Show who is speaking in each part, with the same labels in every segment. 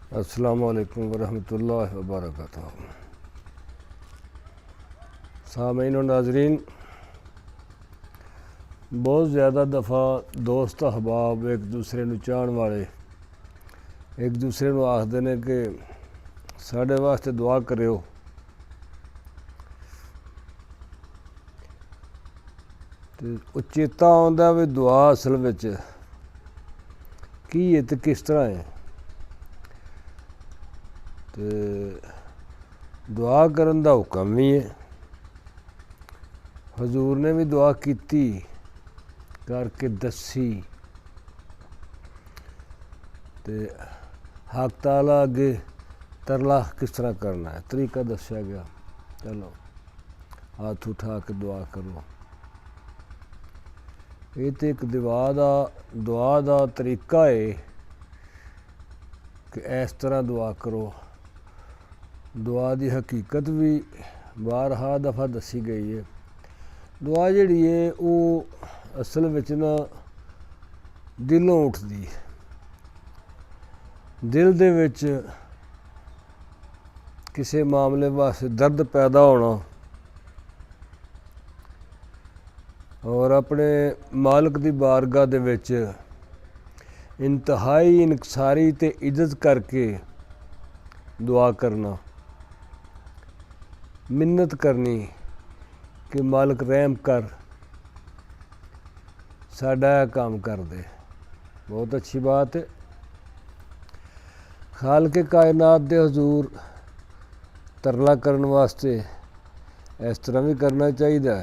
Speaker 1: अस्सलामुअलैकुम वरहमतुल्लाहि वबरकातुहू। सामीन और नाज़रीन, बहुत ज़्यादा दफ़ा दोस्त अहबाब एक दूसरे नूं चाहण वाले एक दूसरे नूं आखदे ने कि साडे वास्ते दुआ करियो। ते ओह चेता आउंदा भी दुआ असल विच की है ते किस तरह है। ते दुआ करन दा हुक्म भी है, हजूर ने भी दुआ कीती करके दसी ते हक ताला अगे तरला किस तरह करना है, तरीका दस्या गया। चलो हाथ उठा के दुआ करो। ये तो एक दुआ दा तरीका है कि इस तरह दुआ करो। दुआ की हकीकत भी बारहा दफ़ा दसी गई है। दुआ जिहड़ी है वो असल विच ना दिलों उठदी है। दिल दे विच किसी मामले वास्ते दर्द पैदा होना और अपने मालिक की बारगाह दे विच इंतहाई इनकसारी ते इज्जत करके दुआ करना, मिन्नत करनी कि मालिक रहम कर, साडा काम कर दे। बहुत अच्छी बात है। खालिक कायनात दे हजूर तरला करन वास्ते इस तरह भी करना चाहिए।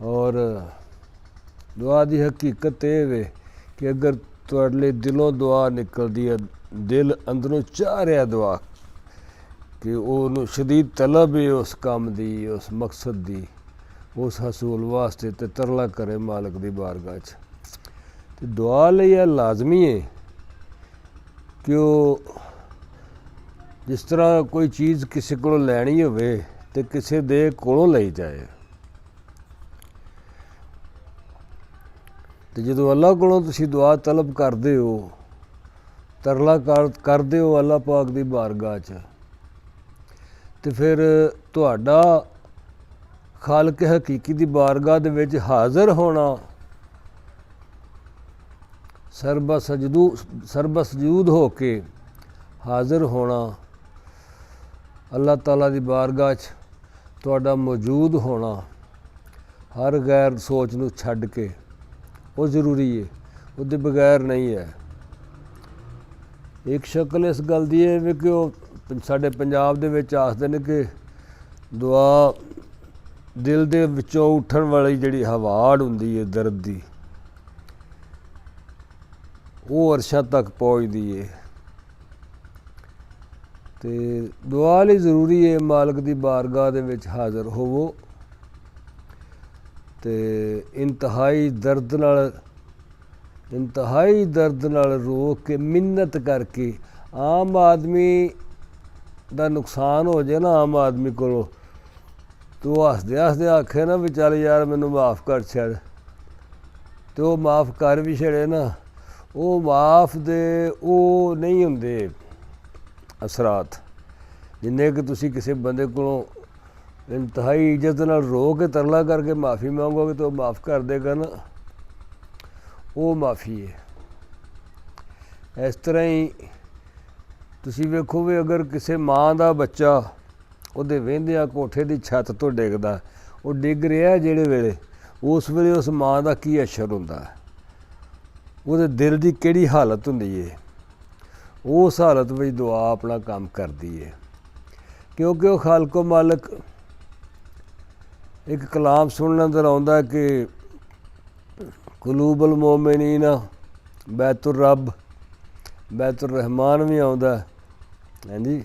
Speaker 1: और दुआ की हकीकत ये वे कि अगर तुहाडे दिलों दुआ निकलदी है, दिल अंदरों चाह रहा दुआ कि उन्होंने शदीद तलब है उस काम दी, उस मकसद दी, उस हसूल वास्ते ते तरला करे मालिक दी बारगाह च। ते दुआ लई यह लाजमी है कि जिस तरह कोई चीज़ किसी को लैनी होवे ते किसी दे कोलों लई जाए। तो जो अल्लाह कोलों तुसीं दुआ तलब करदे हो, तरला करदे हो अल्लाह पाक दी बारगाह च, तो फिर तुहाडा खालिक हकीकी दी बारगाह दे विच हाज़र होना, सरबसजूद हो के हाज़र होना, अल्लाह ताला दी बारगाह च तुहाडा मौजूद होना, हर गैर सोच नूं छड्ड के वो ज़रूरी है, उसदे बगैर नहीं है। एक शक्ल इस गल दी है कि साडे पंजाब दे विच आखदे ने कि दुआ दिल दे विचों उठण वाली जिहड़ी हवाड़ हुंदी है दर्द दी, वो अरशां तक पहुँचदी है। ते दुआ लई ज़रूरी है मालिक दी बारगाह दे विच हाज़र होवो ते इंतहाई दर्द नाल रो के मिन्नत करके। आम आदमी दा नुकसान हो जाए ना आम आदमी कोलों, तो हसदे हसदे आखे ना भी चल यार मैनू माफ़ कर छड़, तो वो माफ़ कर भी छड़े ना, वो माफ़ दे वो नहीं हुंदे असरात जिन्ने कि तुसी किसी बंदे कोलों इंतहाई इज्जत नाल रो के तरला करके माफ़ी मांगोगे तो माफ़ कर देगा ना, वो माफ़ी है। इस तरह ही तुसी वेखो भी अगर किसी माँ का बच्चा उहदे वेंदिया कोठे की छत तो डिगदा, वो डिग रहा जिहड़े वेले, उस वेले उस माँ का की असर हुंदा है, उहदे दिल की किहड़ी हालत हुंदी है। उस हालत में दुआ अपना काम करती है, क्योंकि वह खालको मालिक एक कलाम सुनने अंदर आउंदा कि कुलूबुल मोमिनीन बैतुर रब, बैतुर रहमान भी आउंदा है जी।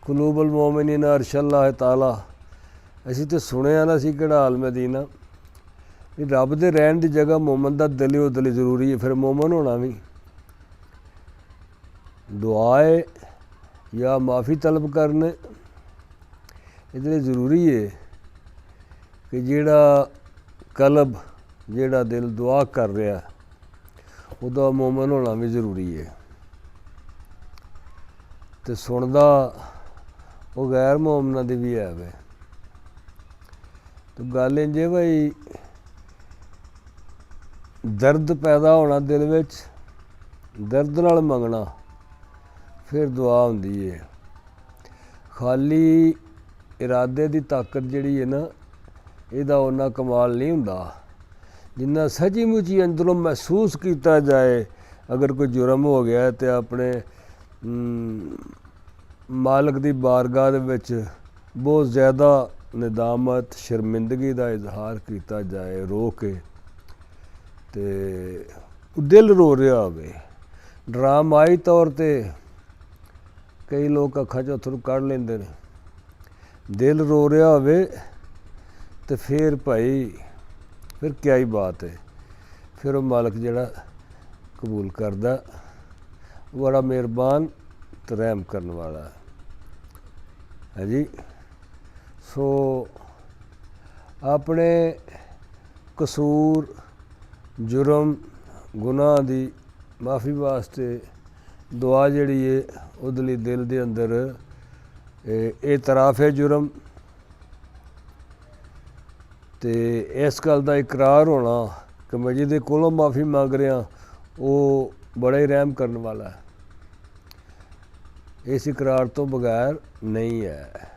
Speaker 1: कुलूबुल मोमिनीन अरशल्लाह ताला, असीं तो सुनिया ना सी किहड़ा आलम दीन भी रब दे रहन की जगह मोमन का दिल ही उदली जरूरी है, फिर मोमन होना भी दुआए या माफ़ी तलब करने इसलिए ज़रूरी है कि जिहड़ा कलब जिहड़ा दिल दुआ कर रहा उहदा मोमन होना भी ज़रूरी है। ਤੇ ਸੁਣਦਾ ਉਹ ਗੈਰ ਮੋਮਨਾਂ ਦੀ ਵੀ ਹੈ ਵੇ। ਤੇ ਗੱਲ ਇੰਝ ਹੈ ਬਈ ਦਰਦ ਪੈਦਾ ਹੋਣਾ ਦਿਲ ਵਿੱਚ, ਦਰਦ ਨਾਲ ਮੰਗਣਾ, ਫਿਰ ਦੁਆ ਹੁੰਦੀ ਹੈ। ਖਾਲੀ ਇਰਾਦੇ ਦੀ ਤਾਕਤ ਜਿਹੜੀ ਹੈ ਨਾ, ਇਹਦਾ ਓਨਾ ਕਮਾਲ ਨਹੀਂ ਹੁੰਦਾ ਜਿੰਨਾ ਸੱਚੀ ਮੁੱਚੀ ਅੰਦਰੋਂ ਮਹਿਸੂਸ ਕੀਤਾ ਜਾਏ। ਅਗਰ ਕੋਈ ਜੁਰਮ ਹੋ ਗਿਆ ਤੇ ਆਪਣੇ ਮਾਲਕ ਦੀ ਬਾਰਗਾਹ ਦੇ ਵਿੱਚ ਬਹੁਤ ਜ਼ਿਆਦਾ ਨਦਾਮਤ, ਸ਼ਰਮਿੰਦਗੀ ਦਾ ਇਜ਼ਹਾਰ ਕੀਤਾ ਜਾਏ ਰੋ ਕੇ, ਤੇ ਦਿਲ ਰੋ ਰਿਹਾ ਹੋਵੇ। ਡਰਾਮਾਈ ਤੌਰ 'ਤੇ ਕਈ ਲੋਕ ਅੱਖਾਂ 'ਚ ਅੱਥਰੂ ਕੱਢ ਲੈਂਦੇ ਨੇ। ਦਿਲ ਰੋ ਰਿਹਾ ਹੋਵੇ ਤੇ ਫਿਰ ਭਾਈ ਫਿਰ ਕਿਆ ਹੀ ਬਾਤ ਹੈ। ਫਿਰ ਉਹ ਮਾਲਕ ਜਿਹੜਾ ਕਬੂਲ ਕਰਦਾ, ਬੜਾ ਮਿਹਰਬਾਨ ਤੇ ਰਹਿਮ ਕਰਨ ਵਾਲਾ ਹੈ ਜੀ। ਸੋ ਆਪਣੇ ਕਸੂਰ, ਜੁਰਮ, ਗੁਨਾਹ ਦੀ ਮਾਫੀ ਵਾਸਤੇ ਦੁਆ ਜਿਹੜੀ ਹੈ ਉਹਦੇ ਲਈ ਦਿਲ ਦੇ ਅੰਦਰ ਇਤਰਾਫ ਹੈ ਜੁਰਮ, ਤੇ ਇਸ ਗੱਲ ਦਾ ਇਕਰਾਰ ਹੋਣਾ ਕਿ ਮੈਂ ਜਿਹਦੇ ਕੋਲੋਂ ਮਾਫੀ ਮੰਗ ਰਿਹਾ ਉਹ ਬੜਾ ਹੀ ਰਹਿਮ ਕਰਨ ਵਾਲਾ ਹੈ। ਇਸ ਇਕਰਾਰ ਤੋਂ ਬਗੈਰ ਨਹੀਂ ਹੈ।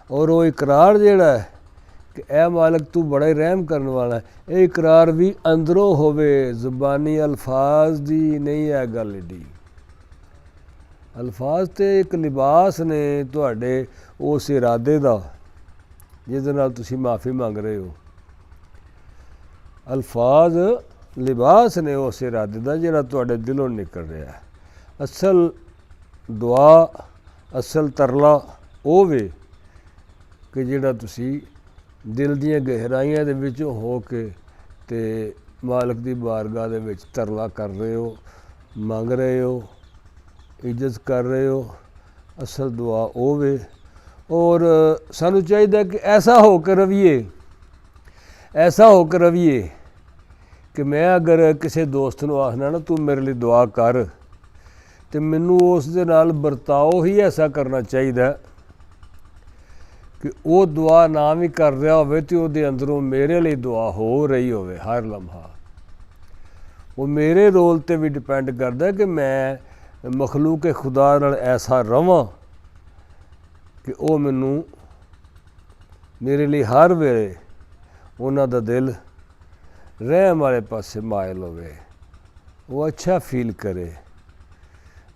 Speaker 1: ਔਰ ਉਹ ਇਕਰਾਰ ਜਿਹੜਾ ਹੈ ਕਿ ਇਹ ਮਾਲਕ ਤੂੰ ਬੜਾ ਹੀ ਰਹਿਮ ਕਰਨ ਵਾਲਾ ਹੈ, ਇਹ ਇਕਰਾਰ ਵੀ ਅੰਦਰੋਂ ਹੋਵੇ, ਜ਼ੁਬਾਨੀ ਅਲਫਾਜ਼ ਦੀ ਨਹੀਂ ਹੈ ਗੱਲ ਏਡੀ। ਅਲਫਾਜ਼ ਤੇ ਇੱਕ ਲਿਬਾਸ ਨੇ ਤੁਹਾਡੇ ਉਸ ਇਰਾਦੇ ਦਾ ਜਿਹਦੇ ਨਾਲ ਤੁਸੀਂ ਮਾਫੀ ਮੰਗ ਰਹੇ ਹੋ। ਅਲਫਾਜ਼ ਲਿਬਾਸ ਨੇ ਉਸ ਇਰਾਦੇ ਦਾ ਜਿਹੜਾ ਤੁਹਾਡੇ ਦਿਲੋਂ ਨਿਕਲ ਰਿਹਾ ਹੈ। ਅਸਲ ਦੁਆ, ਅਸਲ ਤਰਲਾ ਉਹ ਵੇ ਕਿ ਜਿਹੜਾ ਤੁਸੀਂ ਦਿਲ ਦੀਆਂ ਗਹਿਰਾਈਆਂ ਦੇ ਵਿੱਚ ਹੋ ਕੇ ਤੇ ਮਾਲਕ ਦੀ ਬਾਰਗਾਹ ਦੇ ਵਿੱਚ ਤਰਲਾ ਕਰ ਰਹੇ ਹੋ, ਮੰਗ ਰਹੇ ਹੋ, ਇੱਜ਼ਤ ਕਰ ਰਹੇ ਹੋ। ਅਸਲ ਦੁਆ ਉਹ ਵੇ। ਔਰ ਸਾਨੂੰ ਚਾਹੀਦਾ ਕਿ ਐਸਾ ਹੋ ਕੇ ਰਹੀਏ, ਐਸਾ ਹੋ ਕੇ ਰਹੀਏ ਕਿ ਮੈਂ ਅਗਰ ਕਿਸੇ ਦੋਸਤ ਨੂੰ ਆਖਣਾ ਨਾ ਤੂੰ ਮੇਰੇ ਲਈ ਦੁਆ ਕਰ, ਤੇ ਮੈਨੂੰ ਉਸ ਦੇ ਨਾਲ ਵਰਤਾਓ ਹੀ ਐਸਾ ਕਰਨਾ ਚਾਹੀਦਾ ਕਿ ਉਹ ਦੁਆ ਨਾ ਵੀ ਕਰ ਰਿਹਾ ਹੋਵੇ ਤੇ ਉਹਦੇ ਅੰਦਰੋਂ ਮੇਰੇ ਲਈ ਦੁਆ ਹੋ ਰਹੀ ਹੋਵੇ ਹਰ ਲਮਹਾ। ਉਹ ਮੇਰੇ ਰੋਲ 'ਤੇ ਵੀ ਡਿਪੈਂਡ ਕਰਦਾ ਕਿ ਮੈਂ ਮਖਲੂਕ ਖੁਦਾ ਨਾਲ ਐਸਾ ਰਵਾਂ ਕਿ ਉਹ ਮੈਨੂੰ ਮੇਰੇ ਲਈ ਹਰ ਵੇਲੇ ਉਹਨਾਂ ਦਾ ਦਿਲ ਰਹਿਮ ਵਾਲੇ ਪਾਸੇ ਮਾਇਲ ਹੋਵੇ, ਉਹ ਅੱਛਾ ਫੀਲ ਕਰੇ,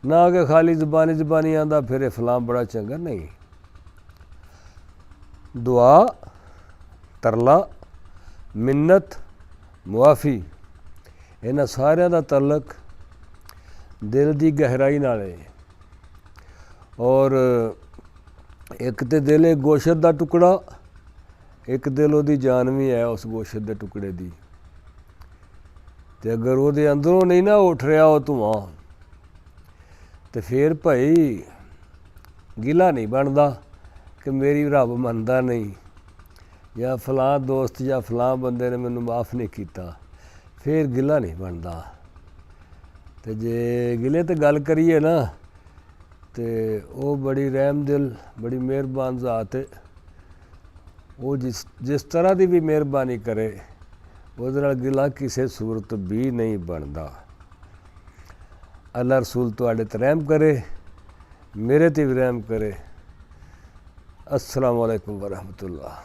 Speaker 1: ਨਾ ਕਿ ਖਾਲੀ ਜ਼ਬਾਨੀ ਆਉਂਦਾ ਫਿਰੇ ਫਲਾਂ ਬੜਾ ਚੰਗਾ। ਨਹੀਂ, ਦੁਆ, ਤਰਲਾ, ਮਿੰਨਤ, ਮੁਆਫੀ, ਇਹਨਾਂ ਸਾਰਿਆਂ ਦਾ ਤਾਲੁਕ ਦਿਲ ਦੀ ਗਹਿਰਾਈ ਨਾਲ ਹੈ। ਔਰ ਇੱਕ ਤਾਂ ਦਿਲ ਹੈ ਗੋਸ਼ਤ ਦਾ ਟੁਕੜਾ, ਇੱਕ ਦਿਲ ਉਹਦੀ ਜਾਨ ਵੀ ਹੈ ਉਸ ਗੋਸ਼ਤ ਦੇ ਟੁਕੜੇ ਦੀ। ਤੇ ਅਗਰ ਉਹਦੇ ਅੰਦਰੋਂ ਨਹੀਂ ਨਾ ਉੱਠ ਰਿਹਾ ਉਹ ਧੂੰਆਂ, ਤੇ ਫਿਰ ਭਾਈ ਗਿਲਾ ਨਹੀਂ ਬਣਦਾ ਕਿ ਮੇਰੀ ਰੱਬ ਮੰਨਦਾ ਨਹੀਂ, ਜਾਂ ਫਲਾਂ ਦੋਸਤ ਜਾਂ ਫਲਾਂ ਬੰਦੇ ਨੇ ਮੈਨੂੰ ਮਾफ़ ਨਹੀਂ ਕੀਤਾ, ਫਿਰ ਗਿਲਾ ਨਹੀਂ ਬਣਦਾ। ਤੇ ਜੇ ਗਿਲੇ ਤੇ ਗੱਲ ਕਰੀਏ ਨਾ ਤੇ ਉਹ ਬੜੀ ਰਹਿਮ ਦਿਲ, ਬੜੀ ਮਿਹਰਬਾਨ ਜ਼ਾਤ ਹੈ। ਉਹ ਜਿਸ ਤਰ੍ਹਾਂ ਦੀ ਵੀ ਮਿਹਰਬਾਨੀ ਕਰੇ ਉਹਦੇ ਨਾਲ ਗਿਲਾ ਕਿਸੇ ਸੂਰਤ ਵੀ ਨਹੀਂ ਬਣਦਾ। ਅੱਲਾ ਰਸੂਲ ਤੁਹਾਡੇ 'ਤੇ ਰਹਿਮ ਕਰੇ, ਮੇਰੇ 'ਤੇ ਵੀ ਰਹਿਮ ਕਰੇ। अस्सलामु अलैकुम वरहमतुल्लाह।